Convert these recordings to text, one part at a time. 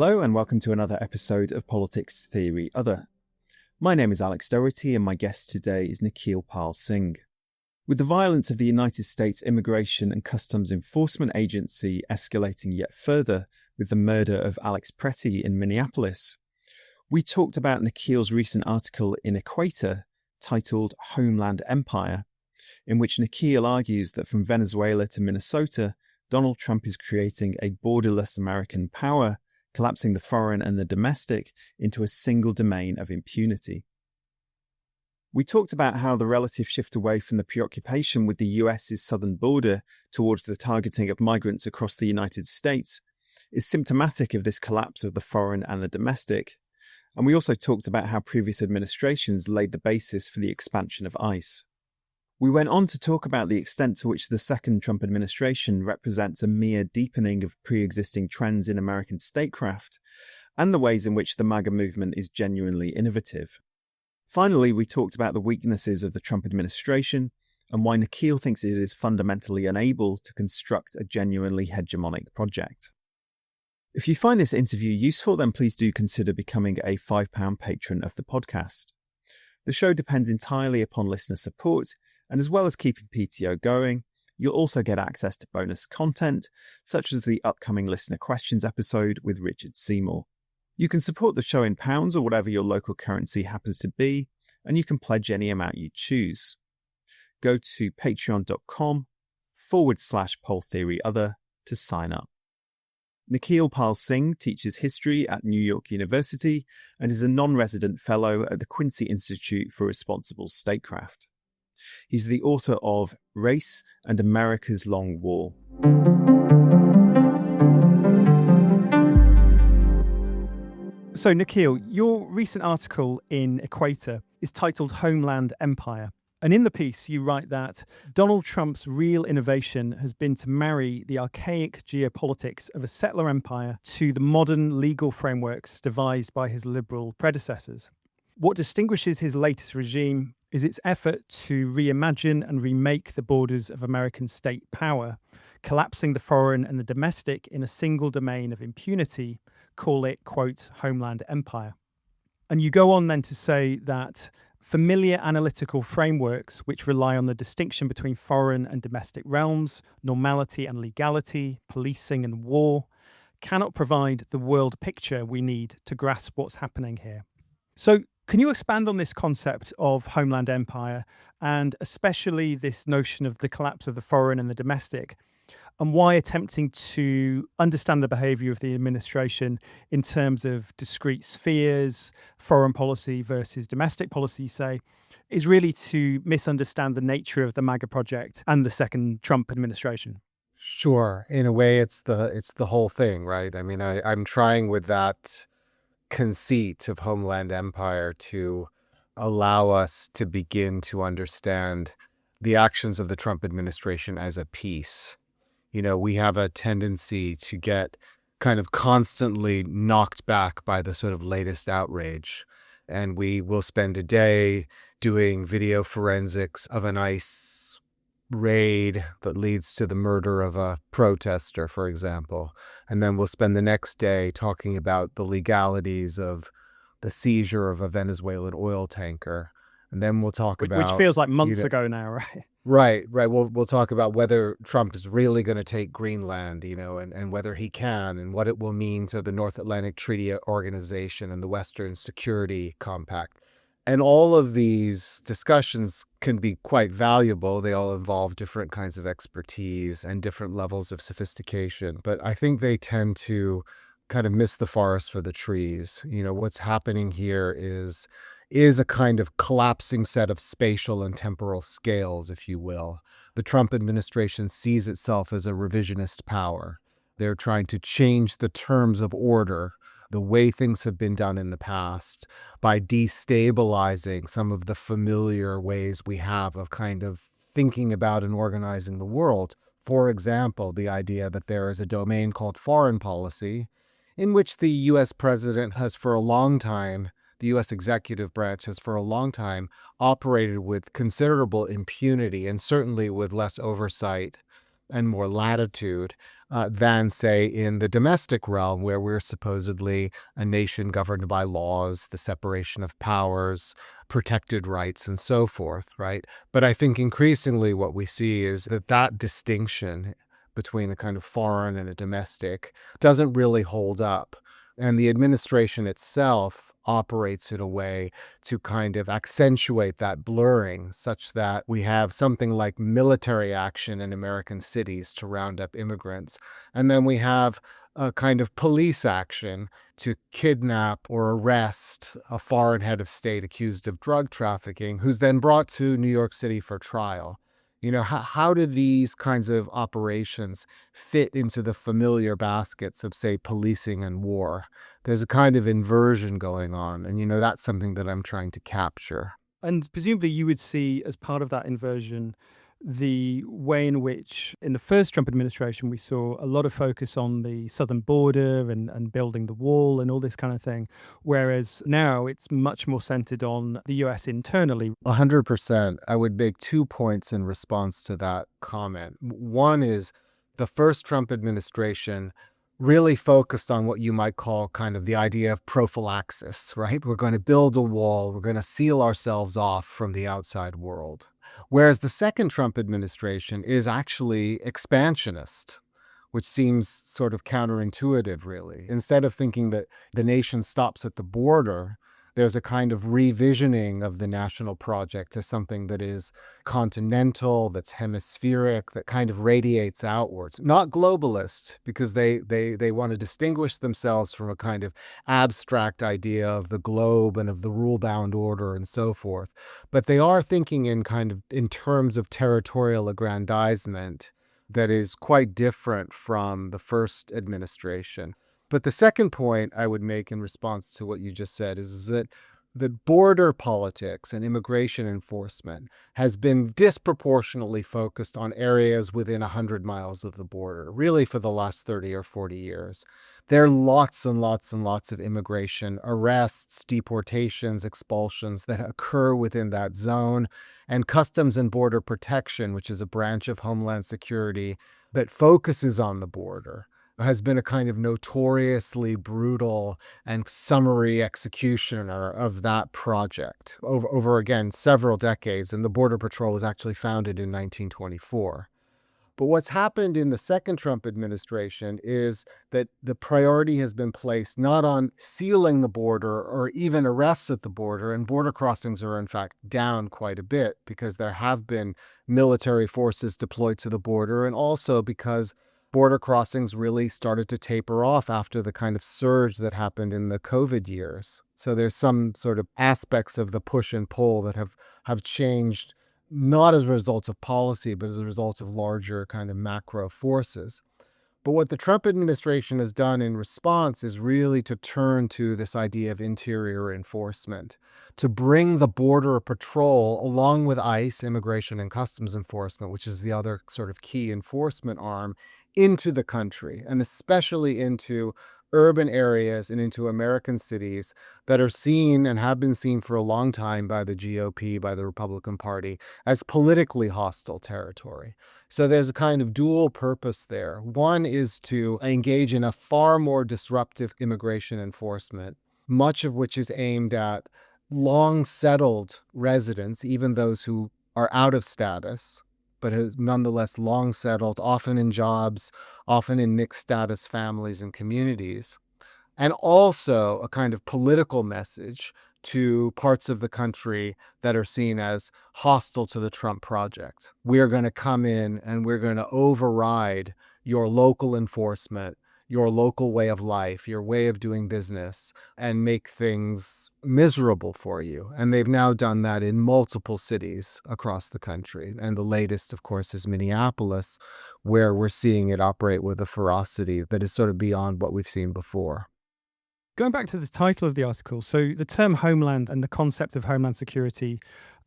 Hello and welcome to another episode of Politics Theory Other. My name is Alex Doherty and my guest today is Nikhil Pal Singh. With the violence of the United States Immigration and Customs Enforcement Agency escalating yet further with the murder of Alex Pretty in Minneapolis, we talked about Nikhil's recent article in Equator titled Homeland Empire, in which Nikhil argues that from Venezuela to Minnesota, Donald Trump is creating a borderless American power, collapsing the foreign and the domestic into a single domain of impunity. We talked about how the relative shift away from the preoccupation with the US's southern border towards the targeting of migrants across the United States is symptomatic of this collapse of the foreign and the domestic. And we also talked about how previous administrations laid the basis for the expansion of ICE. We went on to talk about the extent to which the second Trump administration represents a mere deepening of pre-existing trends in American statecraft, and the ways in which the MAGA movement is genuinely innovative. Finally, we talked about the weaknesses of the Trump administration, and why Nikhil thinks it is fundamentally unable to construct a genuinely hegemonic project. If you find this interview useful, then please do consider becoming a £5 patron of the podcast. The show depends entirely upon listener support, and as well as keeping PTO going, you'll also get access to bonus content, such as the upcoming listener questions episode with Richard Seymour. You can support the show in pounds or whatever your local currency happens to be, and you can pledge any amount you choose. Go to patreon.com/poletheoryother to sign up. Nikhil Pal Singh teaches history at New York University and is a non-resident fellow at the Quincy Institute for Responsible Statecraft. He's the author of Race and America's Long War. So, Nikhil, your recent article in Equator is titled Homeland Empire. And in the piece, you write that Donald Trump's real innovation has been to marry the archaic geopolitics of a settler empire to the modern legal frameworks devised by his liberal predecessors. What distinguishes his latest regime is its effort to reimagine and remake the borders of American state power, collapsing the foreign and the domestic in a single domain of impunity, call it, quote, Homeland Empire. And you go on then to say that familiar analytical frameworks which rely on the distinction between foreign and domestic realms, normality and legality, policing and war, cannot provide the world picture we need to grasp what's happening here. So, can you expand on this concept of Homeland Empire, and especially this notion of the collapse of the foreign and the domestic, and why attempting to understand the behaviour of the administration in terms of discrete spheres, foreign policy versus domestic policy, say, is really to misunderstand the nature of the MAGA project and the second Trump administration? Sure. In a way, it's the whole thing, right? I mean, I'm trying with that conceit of Homeland Empire to allow us to begin to understand the actions of the Trump administration as a piece. You know, we have a tendency to get kind of constantly knocked back by the sort of latest outrage. And we will spend a day doing video forensics of an ICE raid that leads to the murder of a protester, for example. And then we'll spend the next day talking about the legalities of the seizure of a Venezuelan oil tanker. And then we'll talk about... Which feels like months ago now, right? Right. We'll talk about whether Trump is really going to take Greenland, and whether he can, and what it will mean to the North Atlantic Treaty Organization and the Western Security Compact. And all of these discussions can be quite valuable. They all involve different kinds of expertise and different levels of sophistication. But I think they tend to kind of miss the forest for the trees. What's happening here is a kind of collapsing set of spatial and temporal scales, if you will. The Trump administration sees itself as a revisionist power. They're trying to change the terms of order, the way things have been done in the past, by destabilizing some of the familiar ways we have of kind of thinking about and organizing the world. For example, the idea that there is a domain called foreign policy, in which the U.S. president has for a long time, the U.S. executive branch has for a long time operated with considerable impunity and certainly with less oversight and more latitude than, say, in the domestic realm, where we're supposedly a nation governed by laws, the separation of powers, protected rights, and so forth, right? But I think increasingly what we see is that distinction between a kind of foreign and a domestic doesn't really hold up. And the administration itself operates in a way to kind of accentuate that blurring, such that we have something like military action in American cities to round up immigrants. And then we have a kind of police action to kidnap or arrest a foreign head of state accused of drug trafficking, who's then brought to New York City for trial. How do these kinds of operations fit into the familiar baskets of, say, policing and war? There's a kind of inversion going on, and that's something that I'm trying to capture. And presumably you would see as part of that inversion the way in which in the first Trump administration we saw a lot of focus on the southern border and building the wall and all this kind of thing, whereas now it's much more centered on the US internally. 100%. I would make 2 points in response to that comment. One is the first Trump administration really focused on what you might call kind of the idea of prophylaxis, right? We're going to build a wall. We're going to seal ourselves off from the outside world. Whereas the second Trump administration is actually expansionist, which seems sort of counterintuitive, really. Instead of thinking that the nation stops at the border, there's a kind of revisioning of the national project as something that is continental, that's hemispheric, that kind of radiates outwards. Not globalist, because they want to distinguish themselves from a kind of abstract idea of the globe and of the rule-bound order and so forth. But they are thinking in terms of territorial aggrandizement that is quite different from the first administration. But the second point I would make in response to what you just said is that the border politics and immigration enforcement has been disproportionately focused on areas within 100 miles of the border, really for the last 30 or 40 years. There are lots and lots and lots of immigration arrests, deportations, expulsions that occur within that zone, and Customs and Border Protection, which is a branch of Homeland Security that focuses on the border, has been a kind of notoriously brutal and summary executioner of that project over again, several decades. And the Border Patrol was actually founded in 1924. But what's happened in the second Trump administration is that the priority has been placed not on sealing the border or even arrests at the border, and border crossings are in fact down quite a bit because there have been military forces deployed to the border, and also because border crossings really started to taper off after the kind of surge that happened in the COVID years. So there's some sort of aspects of the push and pull that have changed, not as a result of policy, but as a result of larger kind of macro forces. But what the Trump administration has done in response is really to turn to this idea of interior enforcement, to bring the Border Patrol along with ICE, Immigration and Customs Enforcement, which is the other sort of key enforcement arm, into the country, and especially into urban areas and into American cities that are seen and have been seen for a long time by the GOP, by the Republican Party, as politically hostile territory. So there's a kind of dual purpose there. One is to engage in a far more disruptive immigration enforcement, much of which is aimed at long settled residents, even those who are out of status, but has nonetheless long settled, often in jobs, often in mixed status families and communities. And also a kind of political message to parts of the country that are seen as hostile to the Trump project. We're going to come in and we're going to override your local enforcement, your local way of life, your way of doing business, and make things miserable for you. And they've now done that in multiple cities across the country. And the latest, of course, is Minneapolis, where we're seeing it operate with a ferocity that is sort of beyond what we've seen before. Going back to the title of the article, so the term homeland and the concept of homeland security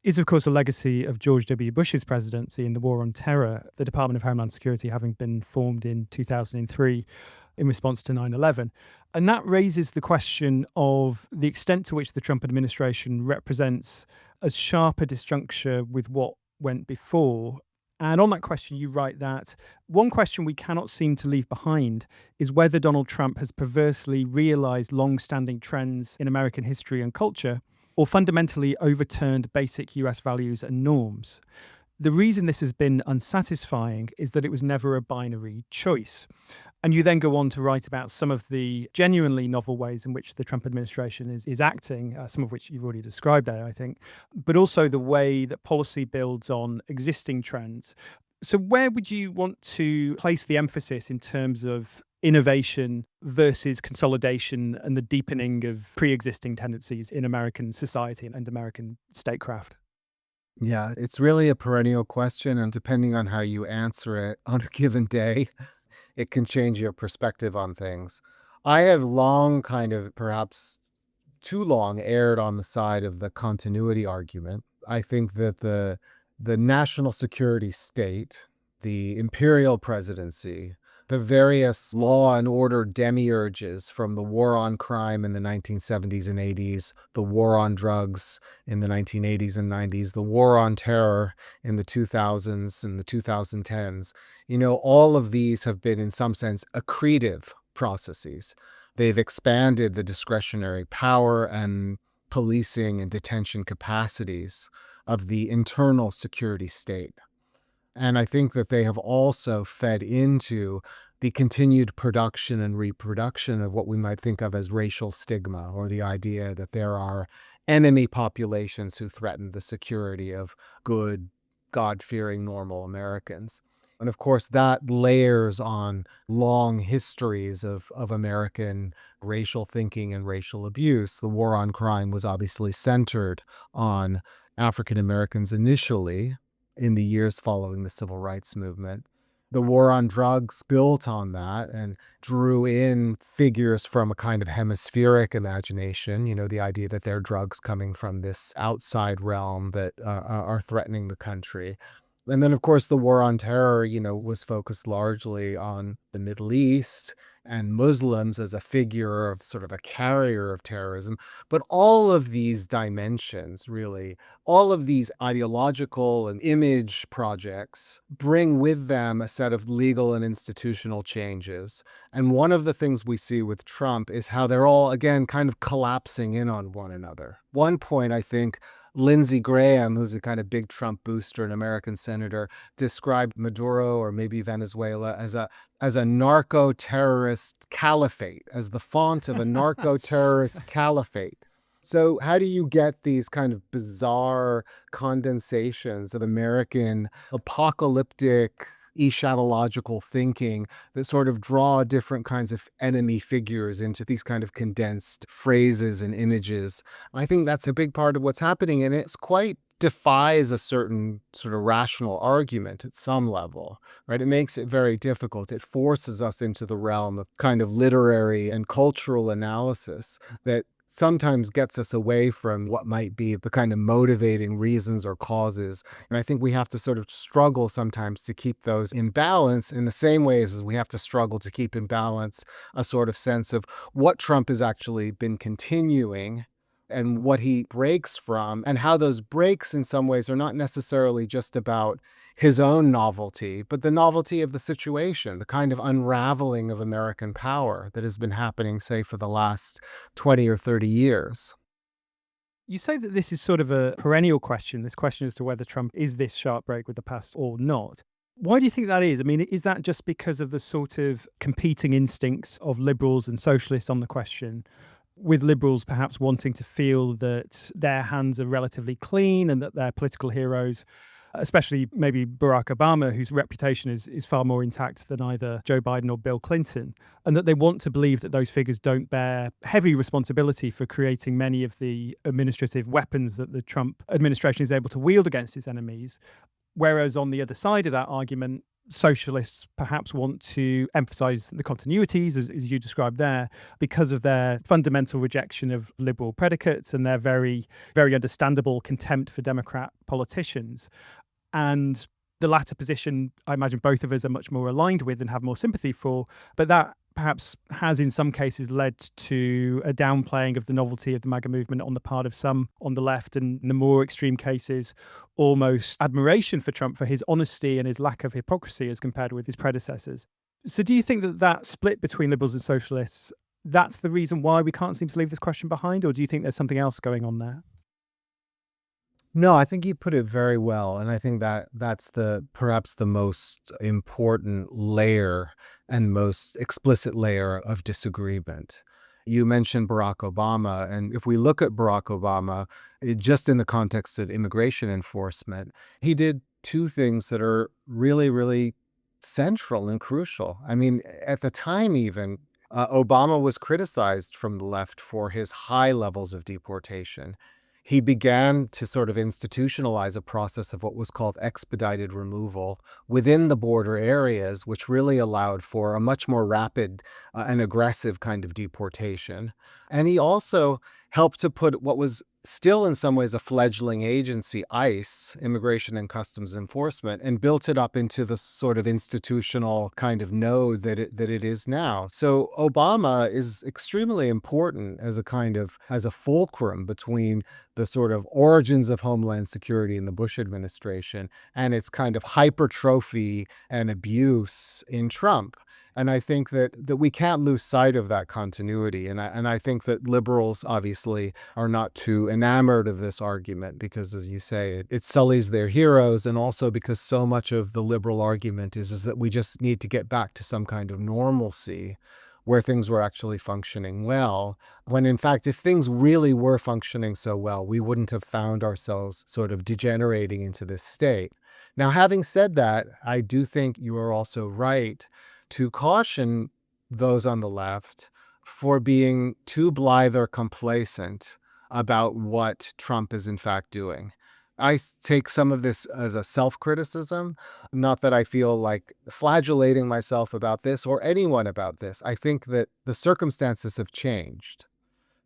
is, of course, a legacy of George W. Bush's presidency in the War on Terror, the Department of Homeland Security having been formed in 2003 in response to 9/11. And that raises the question of the extent to which the Trump administration represents as sharp a disjuncture with what went before And on that question, you write that one question we cannot seem to leave behind is whether Donald Trump has perversely realized long-standing trends in American history and culture, or fundamentally overturned basic US values and norms. The reason this has been unsatisfying is that it was never a binary choice. And you then go on to write about some of the genuinely novel ways in which the Trump administration is acting, some of which you've already described there, I think, but also the way that policy builds on existing trends. So where would you want to place the emphasis in terms of innovation versus consolidation and the deepening of pre-existing tendencies in American society and American statecraft? Yeah, it's really a perennial question, and depending on how you answer it on a given day, it can change your perspective on things. I have long, kind of perhaps too long, erred on the side of the continuity argument. I think that the national security state, the imperial presidency, the various law and order demiurges from the war on crime in the 1970s and 80s, the war on drugs in the 1980s and 90s, the war on terror in the 2000s and the 2010s, all of these have been in some sense accretive processes. They've expanded the discretionary power and policing and detention capacities of the internal security state. And I think that they have also fed into the continued production and reproduction of what we might think of as racial stigma, or the idea that there are enemy populations who threaten the security of good, God-fearing, normal Americans. And of course, that layers on long histories of American racial thinking and racial abuse. The war on crime was obviously centered on African Americans initially, in the years following the civil rights movement. The war on drugs built on that and drew in figures from a kind of hemispheric imagination, the idea that there are drugs coming from this outside realm that are threatening the country. And then, of course, the war on terror, was focused largely on the Middle East and Muslims as a figure of sort of a carrier of terrorism. But all of these dimensions, really, all of these ideological and image projects bring with them a set of legal and institutional changes. And one of the things we see with Trump is how they're all, again, kind of collapsing in on one another. One point, I think, Lindsey Graham, who's a kind of big Trump booster, an American senator, described Maduro, or maybe Venezuela, as a narco-terrorist caliphate, as the font of a narco-terrorist caliphate. So how do you get these kind of bizarre condensations of American apocalyptic eschatological thinking that sort of draw different kinds of enemy figures into these kind of condensed phrases and images? I think that's a big part of what's happening, and it's quite defies a certain sort of rational argument at some level, right? It makes it very difficult. It forces us into the realm of kind of literary and cultural analysis that sometimes gets us away from what might be the kind of motivating reasons or causes. And I think we have to sort of struggle sometimes to keep those in balance, in the same ways as we have to struggle to keep in balance a sort of sense of what Trump has actually been continuing and what he breaks from, and how those breaks in some ways are not necessarily just about his own novelty, but the novelty of the situation, the kind of unraveling of American power that has been happening, say, for the last 20 or 30 years. You say that this is sort of a perennial question, this question as to whether Trump is this sharp break with the past or not. Why do you think that is? I mean, is that just because of the sort of competing instincts of liberals and socialists on the question, with liberals perhaps wanting to feel that their hands are relatively clean and that their political heroes, especially maybe Barack Obama, whose reputation is far more intact than either Joe Biden or Bill Clinton, and that they want to believe that those figures don't bear heavy responsibility for creating many of the administrative weapons that the Trump administration is able to wield against its enemies? Whereas on the other side of that argument, socialists perhaps want to emphasize the continuities, as you described there, because of their fundamental rejection of liberal predicates and their very, very understandable contempt for Democrat politicians. And the latter position, I imagine both of us are much more aligned with and have more sympathy for. But that perhaps has in some cases led to a downplaying of the novelty of the MAGA movement on the part of some on the left, and in the more extreme cases, almost admiration for Trump for his honesty and his lack of hypocrisy as compared with his predecessors. So do you think that that split between liberals and socialists, that's the reason why we can't seem to leave this question behind, or do you think there's something else going on there? No, I think you put it very well, and I think that that's perhaps the most important layer and most explicit layer of disagreement. You mentioned Barack Obama, and if we look at Barack Obama, just in the context of immigration enforcement, he did two things that are really, really central and crucial. I mean, at the time even, Obama was criticized from the left for his high levels of deportation. He began to sort of institutionalize a process of what was called expedited removal within the border areas, which really allowed for a much more rapid and aggressive kind of deportation. And he also helped to put what was still in some ways a fledgling agency, ICE, Immigration and Customs Enforcement, and built it up into the sort of institutional kind of node that it is now. So Obama is extremely important as a fulcrum between the sort of origins of Homeland Security in the Bush administration and its kind of hypertrophy and abuse in Trump. And I think that we can't lose sight of that continuity. And I think that liberals obviously are not too enamored of this argument because, as you say, it sullies their heroes. And also because so much of the liberal argument is that we just need to get back to some kind of normalcy where things were actually functioning well, when in fact, if things really were functioning so well, we wouldn't have found ourselves sort of degenerating into this state. Now, having said that, I do think you are also right to caution those on the left for being too blithe or complacent about what Trump is in fact doing. I take some of this as a self-criticism, not that I feel like flagellating myself about this or anyone about this. I think that the circumstances have changed,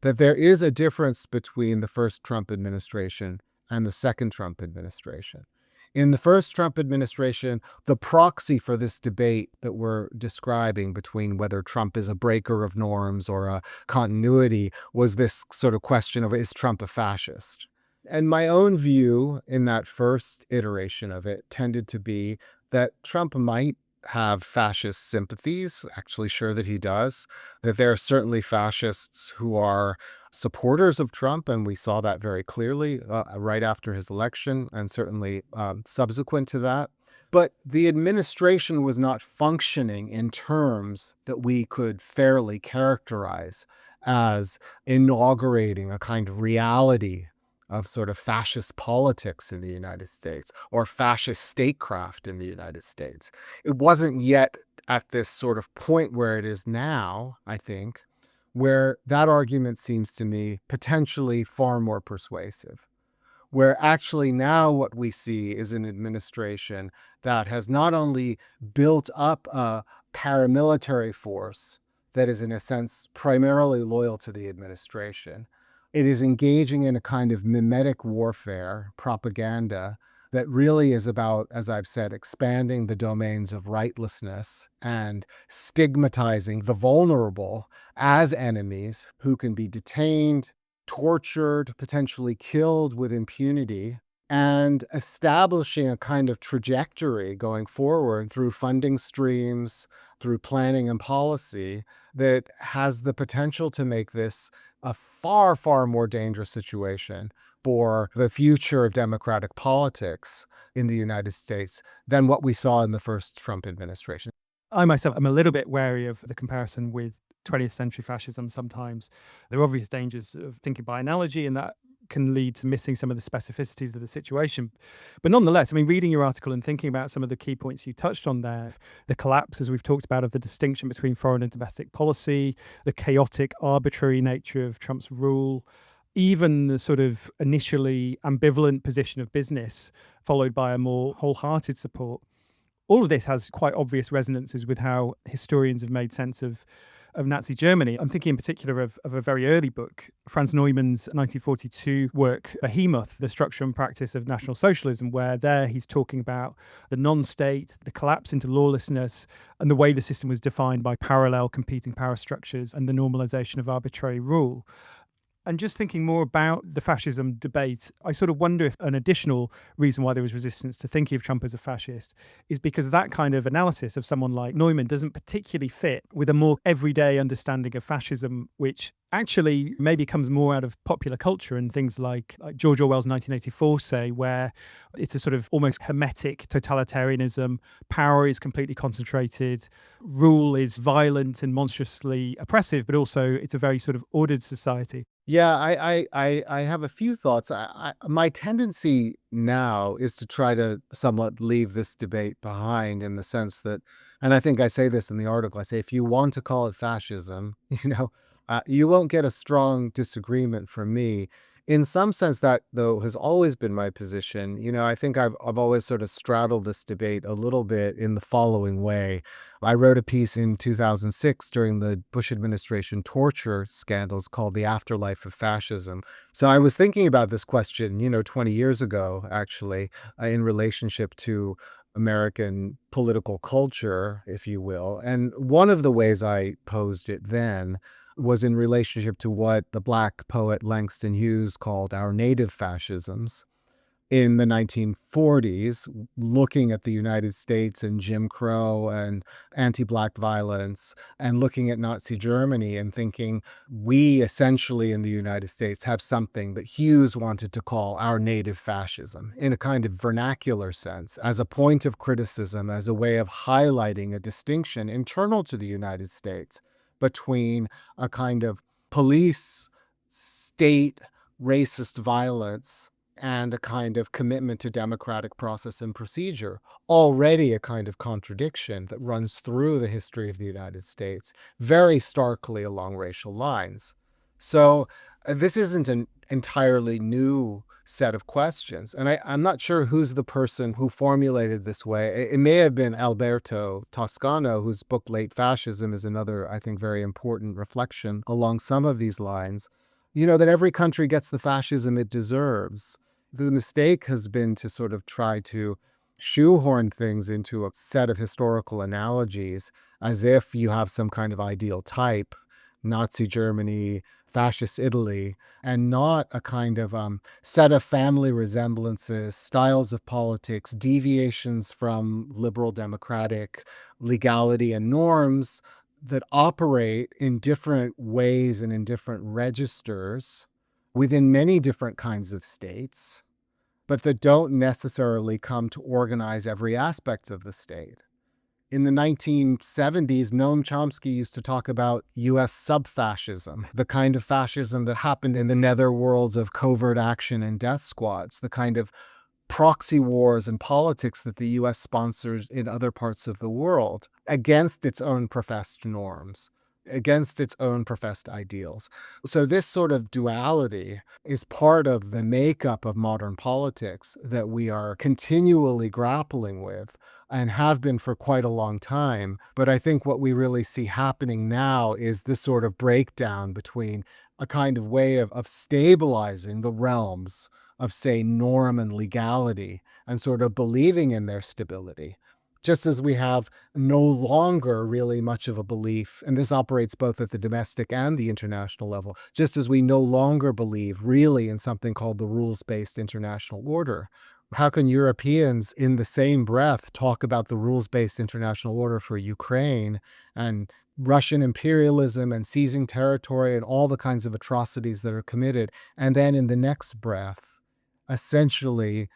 that there is a difference between the first Trump administration and the second Trump administration. In the first Trump administration, the proxy for this debate that we're describing between whether Trump is a breaker of norms or a continuity was this sort of question of, is Trump a fascist? And my own view in that first iteration of it tended to be that Trump might have fascist sympathies, actually sure that he does, that there are certainly fascists who are supporters of Trump, and we saw that very clearly right after his election and certainly subsequent to that. But the administration was not functioning in terms that we could fairly characterize as inaugurating a kind of reality of sort of fascist politics in the United States or fascist statecraft in the United States. It wasn't yet at this sort of point where it is now, I think, where that argument seems to me potentially far more persuasive. Where actually now what we see is an administration that has not only built up a paramilitary force that is in a sense primarily loyal to the administration, it is engaging in a kind of mimetic warfare, propaganda, that really is about, as I've said, expanding the domains of rightlessness and stigmatizing the vulnerable as enemies who can be detained, tortured, potentially killed with impunity, and establishing a kind of trajectory going forward through funding streams, through planning and policy that has the potential to make this a far, far more dangerous situation for the future of democratic politics in the United States than what we saw in the first Trump administration. I myself am a little bit wary of the comparison with 20th century fascism sometimes. There are obvious dangers of thinking by analogy, and that can lead to missing some of the specificities of the situation. But nonetheless, I mean, reading your article and thinking about some of the key points you touched on there, the collapse, as we've talked about, of the distinction between foreign and domestic policy, the chaotic, arbitrary nature of Trump's rule, even the sort of initially ambivalent position of business, followed by a more wholehearted support. All of this has quite obvious resonances with how historians have made sense of of Nazi Germany. I'm thinking in particular of a very early book, Franz Neumann's 1942 work, Behemoth, The Structure and Practice of National Socialism, where there he's talking about the non-state, the collapse into lawlessness, and the way the system was defined by parallel competing power structures and the normalization of arbitrary rule. And just thinking more about the fascism debate, I sort of wonder if an additional reason why there was resistance to thinking of Trump as a fascist is because that kind of analysis of someone like Neumann doesn't particularly fit with a more everyday understanding of fascism, which actually maybe comes more out of popular culture and things like George Orwell's 1984 say, where it's a sort of almost hermetic totalitarianism. Power is completely concentrated. Rule is violent and monstrously oppressive, but also it's a very sort of ordered society. Yeah, I have a few thoughts. My tendency now is to try to somewhat leave this debate behind in the sense that, and I think I say this in the article, I say, if you want to call it fascism, you won't get a strong disagreement from me. In some sense, that, though, has always been my position. I think I've always sort of straddled this debate a little bit in the following way. I wrote a piece in 2006 during the Bush administration torture scandals called The Afterlife of Fascism. So I was thinking about this question, 20 years ago, actually, in relationship to American political culture, if you will. And one of the ways I posed it then was in relationship to what the Black poet Langston Hughes called our native fascisms in the 1940s, looking at the United States and Jim Crow and anti-Black violence, and looking at Nazi Germany and thinking, we essentially in the United States have something that Hughes wanted to call our native fascism in a kind of vernacular sense, as a point of criticism, as a way of highlighting a distinction internal to the United States between a kind of police state racist violence and a kind of commitment to democratic process and procedure, already a kind of contradiction that runs through the history of the United States, very starkly along racial lines. So this isn't an entirely new set of questions. And I'm not sure who's the person who formulated this way. It may have been Alberto Toscano, whose book Late Fascism is another, I think, very important reflection along some of these lines, that every country gets the fascism it deserves. The mistake has been to sort of try to shoehorn things into a set of historical analogies as if you have some kind of ideal type, Nazi Germany, fascist Italy, and not a kind of set of family resemblances, styles of politics, deviations from liberal democratic legality and norms that operate in different ways and in different registers within many different kinds of states, but that don't necessarily come to organize every aspect of the state. In the 1970s, Noam Chomsky used to talk about U.S. sub-fascism, the kind of fascism that happened in the netherworlds of covert action and death squads, the kind of proxy wars and politics that the U.S. sponsors in other parts of the world against its own professed norms, against its own professed ideals. So this sort of duality is part of the makeup of modern politics that we are continually grappling with and have been for quite a long time. But I think what we really see happening now is this sort of breakdown between a kind of way of stabilizing the realms of, say, norm and legality and sort of believing in their stability. Just as we have no longer really much of a belief, and this operates both at the domestic and the international level, just as we no longer believe really in something called the rules-based international order. How can Europeans in the same breath talk about the rules-based international order for Ukraine and Russian imperialism and seizing territory and all the kinds of atrocities that are committed, and then in the next breath, essentially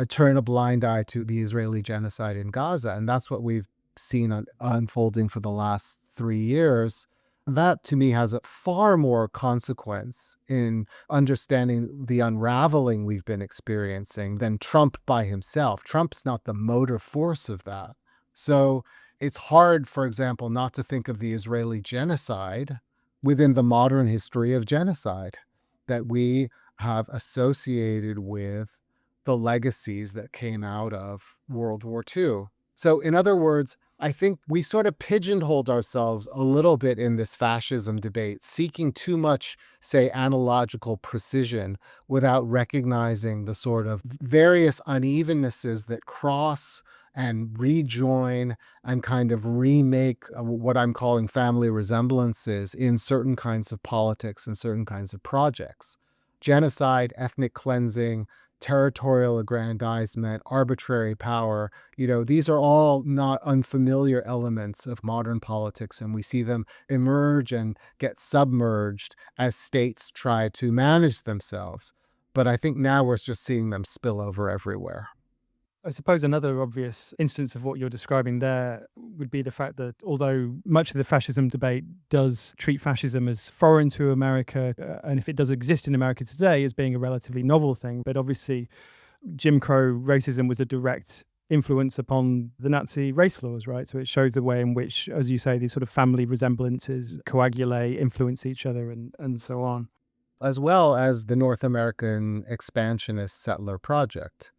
turn a blind eye to the Israeli genocide in Gaza? And that's what we've seen unfolding for the last 3 years. That, to me, has a far more consequence in understanding the unraveling we've been experiencing than Trump by himself. Trump's not the motive force of that. So it's hard, for example, not to think of the Israeli genocide within the modern history of genocide that we have associated with the legacies that came out of World War II. So in other words, I think we sort of pigeonholed ourselves a little bit in this fascism debate, seeking too much, say, analogical precision without recognizing the sort of various unevennesses that cross and rejoin and kind of remake what I'm calling family resemblances in certain kinds of politics and certain kinds of projects. Genocide, ethnic cleansing, territorial aggrandizement, arbitrary power, these are all not unfamiliar elements of modern politics, and we see them emerge and get submerged as states try to manage themselves. But I think now we're just seeing them spill over everywhere. I suppose another obvious instance of what you're describing there would be the fact that although much of the fascism debate does treat fascism as foreign to America, and if it does exist in America today, as being a relatively novel thing, but obviously Jim Crow racism was a direct influence upon the Nazi race laws, right? So it shows the way in which, as you say, these sort of family resemblances coagulate, influence each other, and so on. As well as the North American expansionist settler project.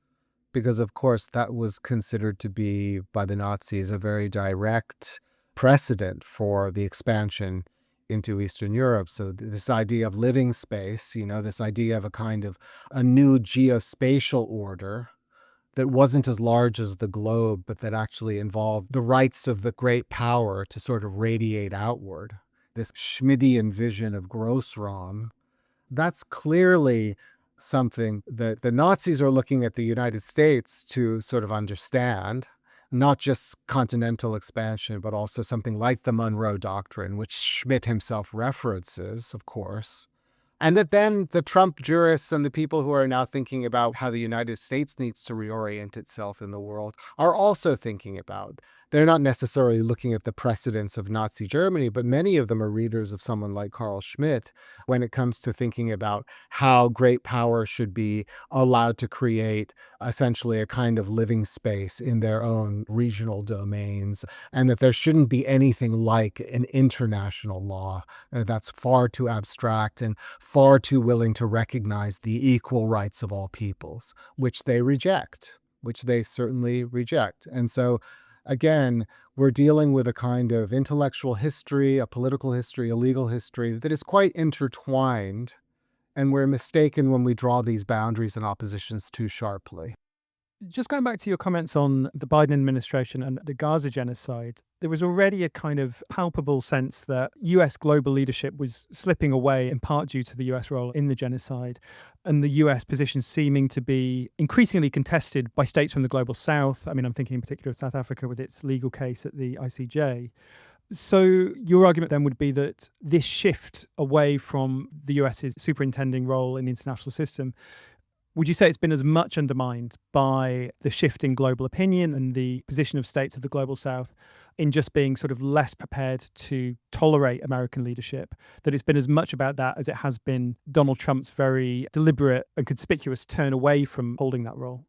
Because, of course, that was considered to be, by the Nazis, a very direct precedent for the expansion into Eastern Europe. So this idea of living space, this idea of a kind of a new geospatial order that wasn't as large as the globe, but that actually involved the rights of the great power to sort of radiate outward. This Schmidian vision of Grossraum, that's clearly something that the Nazis are looking at the United States to sort of understand, not just continental expansion, but also something like the Monroe Doctrine, which Schmidt himself references, of course. And that then the Trump jurists and the people who are now thinking about how the United States needs to reorient itself in the world are also thinking about. They're not necessarily looking at the precedents of Nazi Germany, but many of them are readers of someone like Carl Schmitt when it comes to thinking about how great power should be allowed to create essentially a kind of living space in their own regional domains, and that there shouldn't be anything like an international law that's far too abstract and far too willing to recognize the equal rights of all peoples, which they reject, which they certainly reject. And so, again, we're dealing with a kind of intellectual history, a political history, a legal history that is quite intertwined, and we're mistaken when we draw these boundaries and oppositions too sharply. Just going back to your comments on the Biden administration and the Gaza genocide, there was already a kind of palpable sense that US global leadership was slipping away, in part due to the US role in the genocide, and the US position seeming to be increasingly contested by states from the global south. I mean, I'm thinking in particular of South Africa with its legal case at the ICJ. So your argument then would be that this shift away from the US's superintending role in the international system, would you say it's been as much undermined by the shift in global opinion and the position of states of the global south in just being sort of less prepared to tolerate American leadership, that it's been as much about that as it has been Donald Trump's very deliberate and conspicuous turn away from holding that role?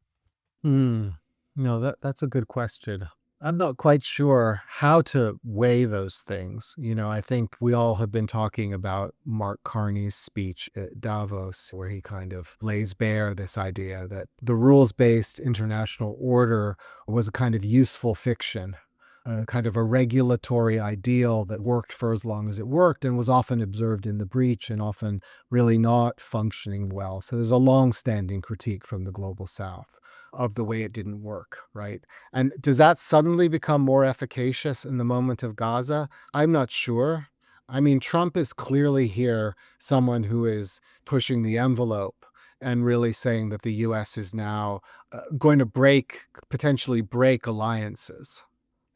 No, that's a good question. I'm not quite sure how to weigh those things. I think we all have been talking about Mark Carney's speech at Davos, where he kind of lays bare this idea that the rules-based international order was a kind of useful fiction, a kind of a regulatory ideal that worked for as long as it worked and was often observed in the breach and often really not functioning well. So there's a long-standing critique from the global south of the way it didn't work, right? And does that suddenly become more efficacious in the moment of Gaza? I'm not sure. I mean, Trump is clearly here someone who is pushing the envelope and really saying that the U.S. is now going to potentially break alliances,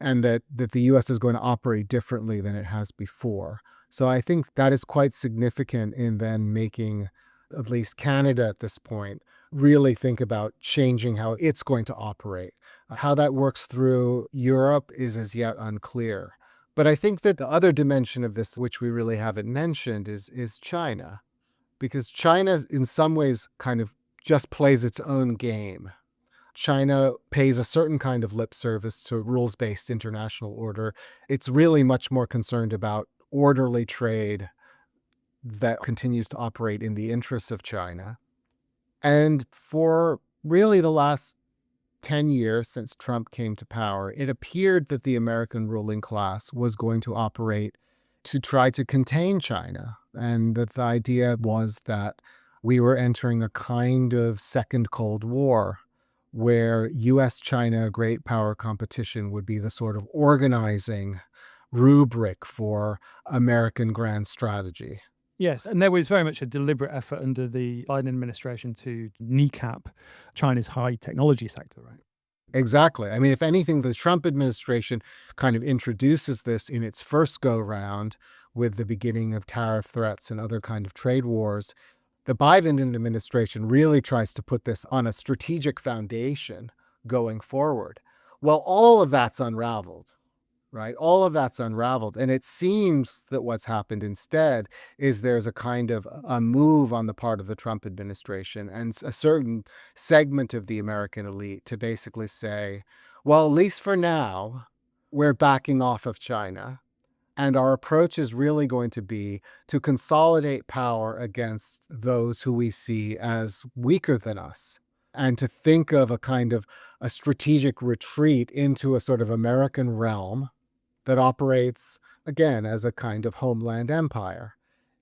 and that the U.S. is going to operate differently than it has before. So I think that is quite significant in then making at least Canada at this point really think about changing how it's going to operate. How that works through Europe is as yet unclear. But I think that the other dimension of this, which we really haven't mentioned, is China. Because China, in some ways, kind of just plays its own game. China pays a certain kind of lip service to rules-based international order. It's really much more concerned about orderly trade that continues to operate in the interests of China. And for really the last 10 years since Trump came to power, it appeared that the American ruling class was going to operate to try to contain China. And that the idea was that we were entering a kind of second Cold War where US-China great power competition would be the sort of organizing rubric for American grand strategy. Yes, and there was very much a deliberate effort under the Biden administration to kneecap China's high technology sector, right? Exactly. I mean, if anything, the Trump administration kind of introduces this in its first go-round with the beginning of tariff threats and other kind of trade wars. The Biden administration really tries to put this on a strategic foundation going forward. Well, all of that's unraveled, right? All of that's unraveled. And it seems that what's happened instead is there's a kind of a move on the part of the Trump administration and a certain segment of the American elite to basically say, well, at least for now, we're backing off of China. And our approach is really going to be to consolidate power against those who we see as weaker than us, and to think of a kind of a strategic retreat into a sort of American realm that operates, again, as a kind of homeland empire.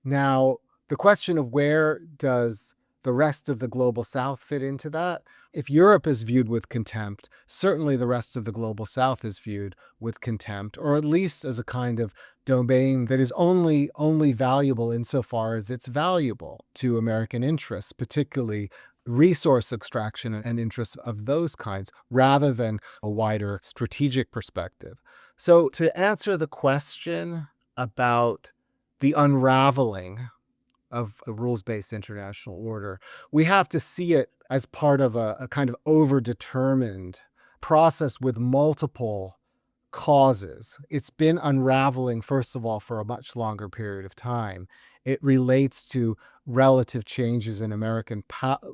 Now, the question of where does the rest of the global South fit into that? If Europe is viewed with contempt, certainly the rest of the global South is viewed with contempt, or at least as a kind of domain that is only valuable insofar as it's valuable to American interests, particularly resource extraction and interests of those kinds, rather than a wider strategic perspective. So to answer the question about the unraveling of the rules-based international order, we have to see it as part of a kind of overdetermined process with multiple causes. It's been unraveling, first of all, for a much longer period of time. It relates to relative changes in American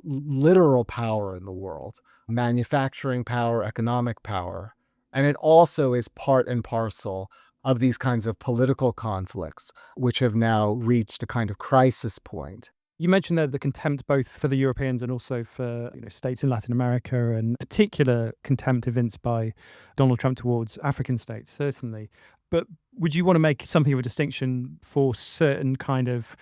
literal power in the world, manufacturing power, economic power. And it also is part and parcel of these kinds of political conflicts, which have now reached a kind of crisis point. You mentioned there the contempt both for the Europeans and also for states in Latin America, and particular contempt evinced by Donald Trump towards African states, certainly. But would you want to make something of a distinction for certain kind of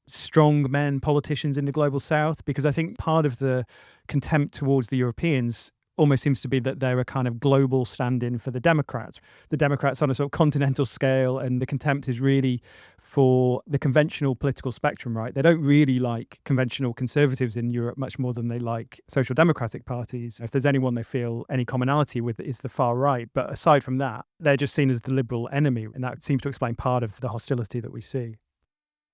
strong men politicians in the global South? Because I think part of the contempt towards the Europeans almost seems to be that they're a kind of global stand-in for the Democrats. The Democrats on a sort of continental scale, and the contempt is really for the conventional political spectrum, right? They don't really like conventional conservatives in Europe much more than they like social democratic parties. If there's anyone they feel any commonality with, it's the far right. But aside from that, they're just seen as the liberal enemy. And that seems to explain part of the hostility that we see.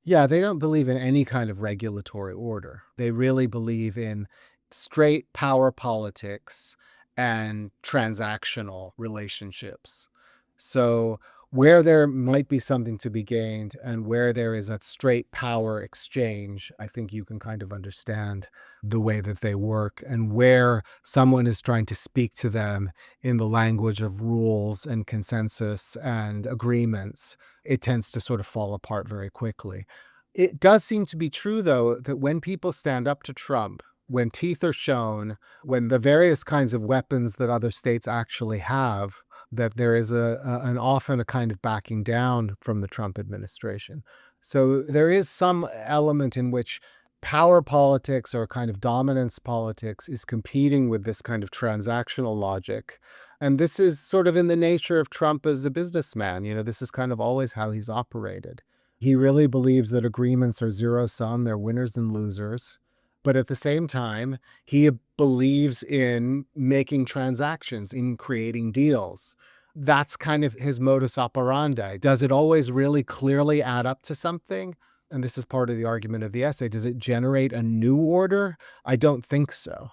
Yeah, they don't believe in any kind of regulatory order. They really believe in straight power politics and transactional relationships. So where there might be something to be gained and where there is a straight power exchange, I think you can kind of understand the way that they work, and where someone is trying to speak to them in the language of rules and consensus and agreements, it tends to sort of fall apart very quickly. It does seem to be true, though, that when people stand up to Trump, when teeth are shown, when the various kinds of weapons that other states actually have, that there is an often a kind of backing down from the Trump administration. So there is some element in which power politics or kind of dominance politics is competing with this kind of transactional logic. And this is sort of in the nature of Trump as a businessman. This is kind of always how he's operated. He really believes that agreements are zero sum, they're winners and losers. But at the same time, he believes in making transactions, in creating deals. That's kind of his modus operandi. Does it always really clearly add up to something? And this is part of the argument of the essay. Does it generate a new order? I don't think so.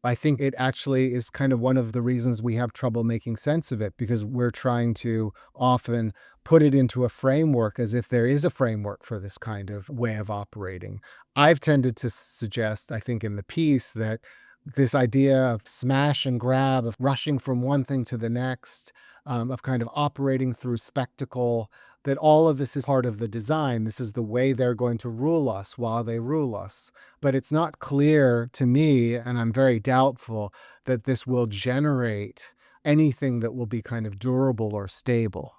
I think it actually is kind of one of the reasons we have trouble making sense of it, because we're trying to often put it into a framework as if there is a framework for this kind of way of operating. I've tended to suggest, I think in the piece, that this idea of smash and grab, of rushing from one thing to the next, of kind of operating through spectacle, that all of this is part of the design. This is the way they're going to rule us while they rule us. But it's not clear to me, and I'm very doubtful, that this will generate anything that will be kind of durable or stable.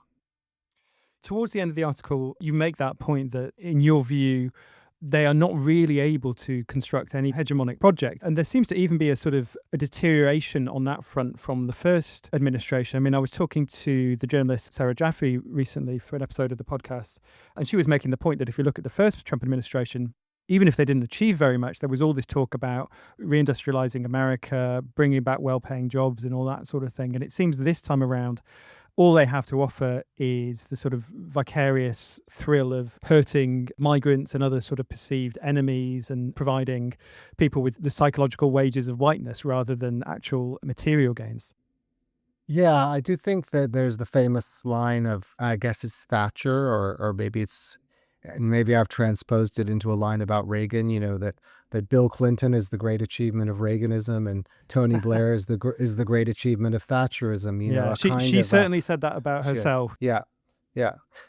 Towards the end of the article, you make that point that, in your view, they are not really able to construct any hegemonic project. And there seems to even be a sort of a deterioration on that front from the first administration. I mean, I was talking to the journalist Sarah Jaffe recently for an episode of the podcast, and she was making the point that if you look at the first Trump administration, even if they didn't achieve very much, there was all this talk about reindustrializing America, bringing back well-paying jobs and all that sort of thing. And it seems this time around, all they have to offer is the sort of vicarious thrill of hurting migrants and other sort of perceived enemies and providing people with the psychological wages of whiteness rather than actual material gains. Yeah, I do think that there's the famous line of, I guess it's Thatcher, or maybe it's, maybe I've transposed it into a line about Reagan, that Bill Clinton is the great achievement of Reaganism and Tony Blair is the great achievement of Thatcherism. She certainly said that about herself. Yeah.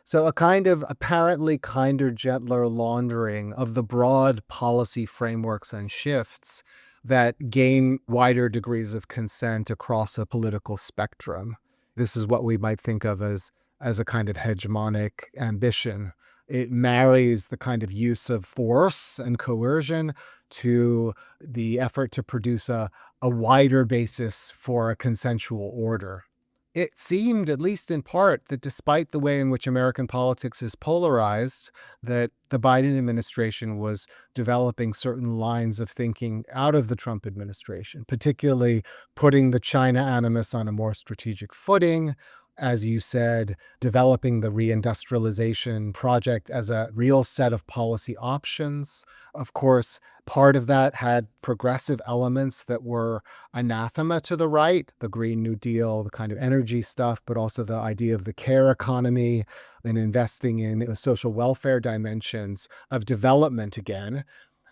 So a kind of apparently kinder, gentler laundering of the broad policy frameworks and shifts that gain wider degrees of consent across a political spectrum. This is what we might think of as a kind of hegemonic ambition. It marries the kind of use of force and coercion to the effort to produce a wider basis for a consensual order. It seemed, at least in part, that despite the way in which American politics is polarized, that the Biden administration was developing certain lines of thinking out of the Trump administration, particularly putting the China animus on a more strategic footing, as you said, developing the reindustrialization project as a real set of policy options. Of course, part of that had progressive elements that were anathema to the right, the Green New Deal, the kind of energy stuff, but also the idea of the care economy and investing in the social welfare dimensions of development again.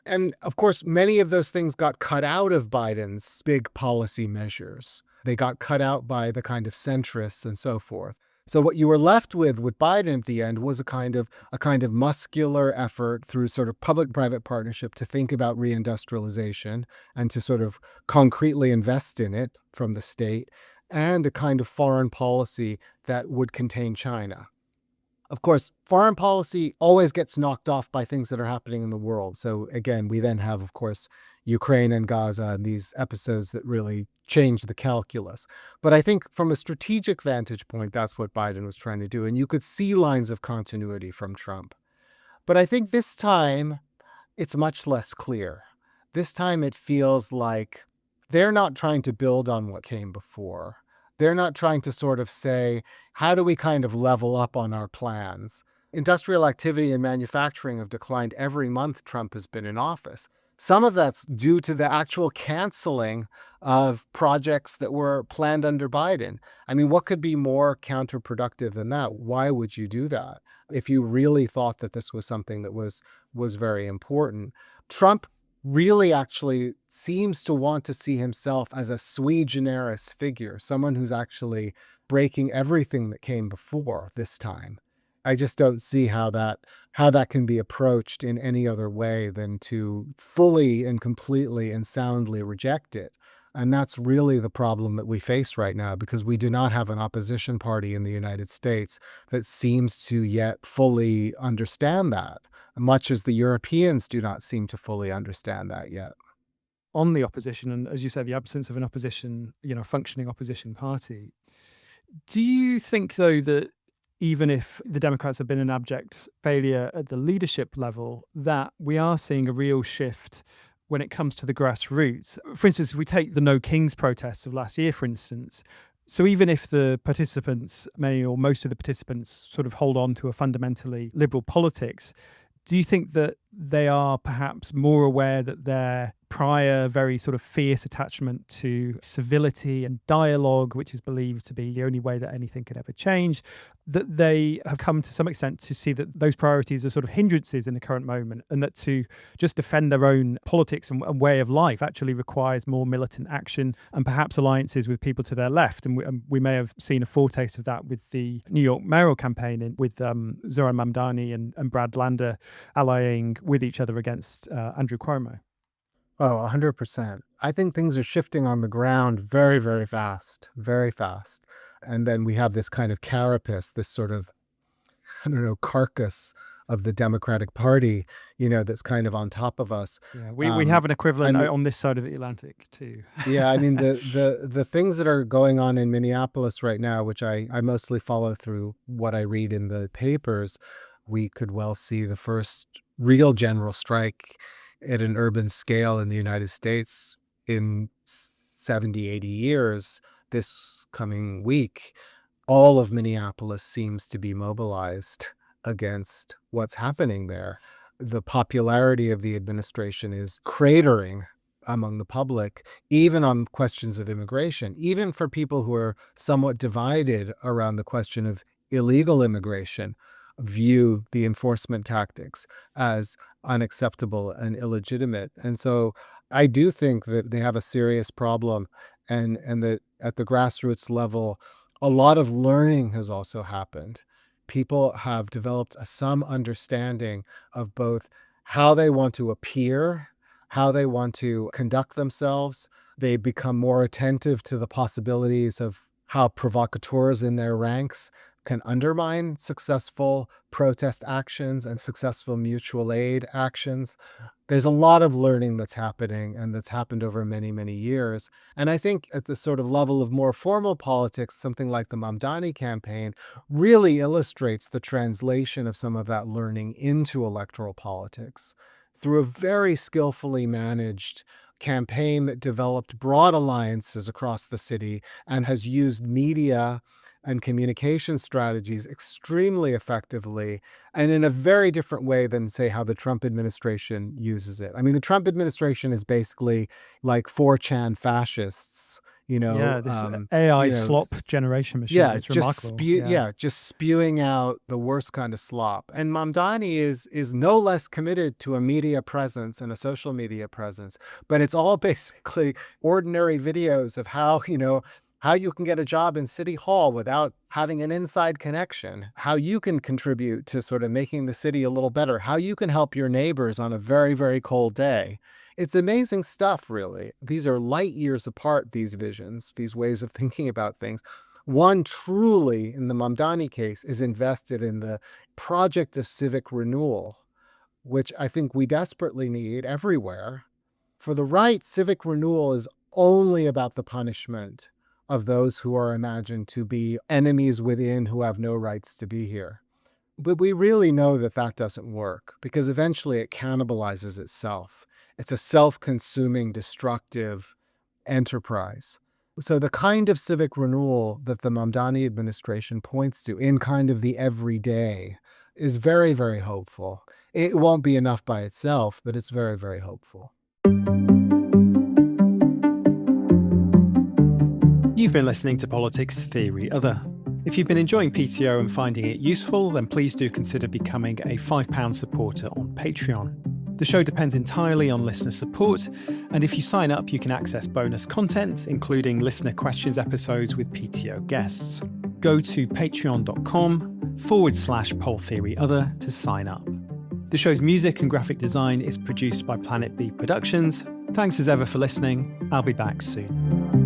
And of course, many of those things got cut out of Biden's big policy measures. They got cut out by the kind of centrists and so forth. So what you were left with Biden at the end was a kind of muscular effort through sort of public-private partnership to think about reindustrialization and to sort of concretely invest in it from the state, and a kind of foreign policy that would contain China. Of course, foreign policy always gets knocked off by things that are happening in the world. So again, we then have, of course, Ukraine and Gaza and these episodes that really change the calculus. But I think from a strategic vantage point, that's what Biden was trying to do. And you could see lines of continuity from Trump. But I think this time it's much less clear. This time it feels like they're not trying to build on what came before. They're not trying to sort of say, how do we kind of level up on our plans? Industrial activity and manufacturing have declined every month Trump has been in office. Some of that's due to the actual canceling of projects that were planned under Biden. I mean, what could be more counterproductive than that? Why would you do that if you really thought that this was something that was very important? Trump really actually seems to want to see himself as a sui generis figure, someone who's actually breaking everything that came before this time. I just don't see how that can be approached in any other way than to fully and completely and soundly reject it. And that's really the problem that we face right now, because we do not have an opposition party in the United States that seems to yet fully understand that, much as the Europeans do not seem to fully understand that yet. On the opposition, and as you say, the absence of an opposition, functioning opposition party, do you think, though, that even if the Democrats have been an abject failure at the leadership level, that we are seeing a real shift when it comes to the grassroots? For instance, if we take the No Kings protests of last year, for instance, so even if the participants, many or most of the participants, sort of hold on to a fundamentally liberal politics, do you think that they are perhaps more aware that their prior very sort of fierce attachment to civility and dialogue, which is believed to be the only way that anything could ever change, that they have come to some extent to see that those priorities are sort of hindrances in the current moment, and that to just defend their own politics and way of life actually requires more militant action and perhaps alliances with people to their left. And we may have seen a foretaste of that with the New York mayoral campaign with Zoran Mamdani and Brad Lander allying with each other against Andrew Cuomo. Oh, 100%. I think things are shifting on the ground very, very fast, very fast. And then we have this kind of carapace, this sort of, carcass of the Democratic Party, that's kind of on top of us. Yeah, we have an equivalent on this side of the Atlantic too. Yeah, I mean, the things that are going on in Minneapolis right now, which I mostly follow through what I read in the papers, we could well see the first real general strike at an urban scale in the United States in 70, 80 years this coming week. All of Minneapolis seems to be mobilized against what's happening there. The popularity of the administration is cratering among the public, even on questions of immigration, even for people who are somewhat divided around the question of illegal immigration, view the enforcement tactics as unacceptable and illegitimate. And so I do think that they have a serious problem, and that at the grassroots level, a lot of learning has also happened. People have developed some understanding of both how they want to appear, how they want to conduct themselves. They become more attentive to the possibilities of how provocateurs in their ranks can undermine successful protest actions and successful mutual aid actions. There's a lot of learning that's happening, and that's happened over many, many years. And I think at the sort of level of more formal politics, something like the Mamdani campaign really illustrates the translation of some of that learning into electoral politics through a very skillfully managed campaign that developed broad alliances across the city and has used media and communication strategies extremely effectively, and in a very different way than, say, how the Trump administration uses it. I mean, the Trump administration is basically like 4chan fascists, Yeah, this AI slop generation machine. Yeah, it's just remarkable. just spewing out the worst kind of slop. And Mamdani is no less committed to a media presence and a social media presence, but it's all basically ordinary videos of how you can get a job in City Hall without having an inside connection, how you can contribute to sort of making the city a little better, how you can help your neighbors on a very, very cold day. It's amazing stuff, really. These are light years apart, these visions, these ways of thinking about things. One truly, in the Mamdani case, is invested in the project of civic renewal, which I think we desperately need everywhere. For the right, civic renewal is only about the punishment of those who are imagined to be enemies within, who have no rights to be here. But we really know that that doesn't work, because eventually it cannibalizes itself. It's a self-consuming, destructive enterprise. So the kind of civic renewal that the Mamdani administration points to in kind of the everyday is very, very hopeful. It won't be enough by itself, but it's very, very hopeful. You've been listening to Politics Theory Other. If you've been enjoying PTO and finding it useful, then please do consider becoming a £5 supporter on Patreon. The show depends entirely on listener support, and if you sign up, you can access bonus content, including listener questions episodes with PTO guests. Go to patreon.com/poltheoryother to sign up. The show's music and graphic design is produced by Planet B Productions. Thanks as ever for listening. I'll be back soon.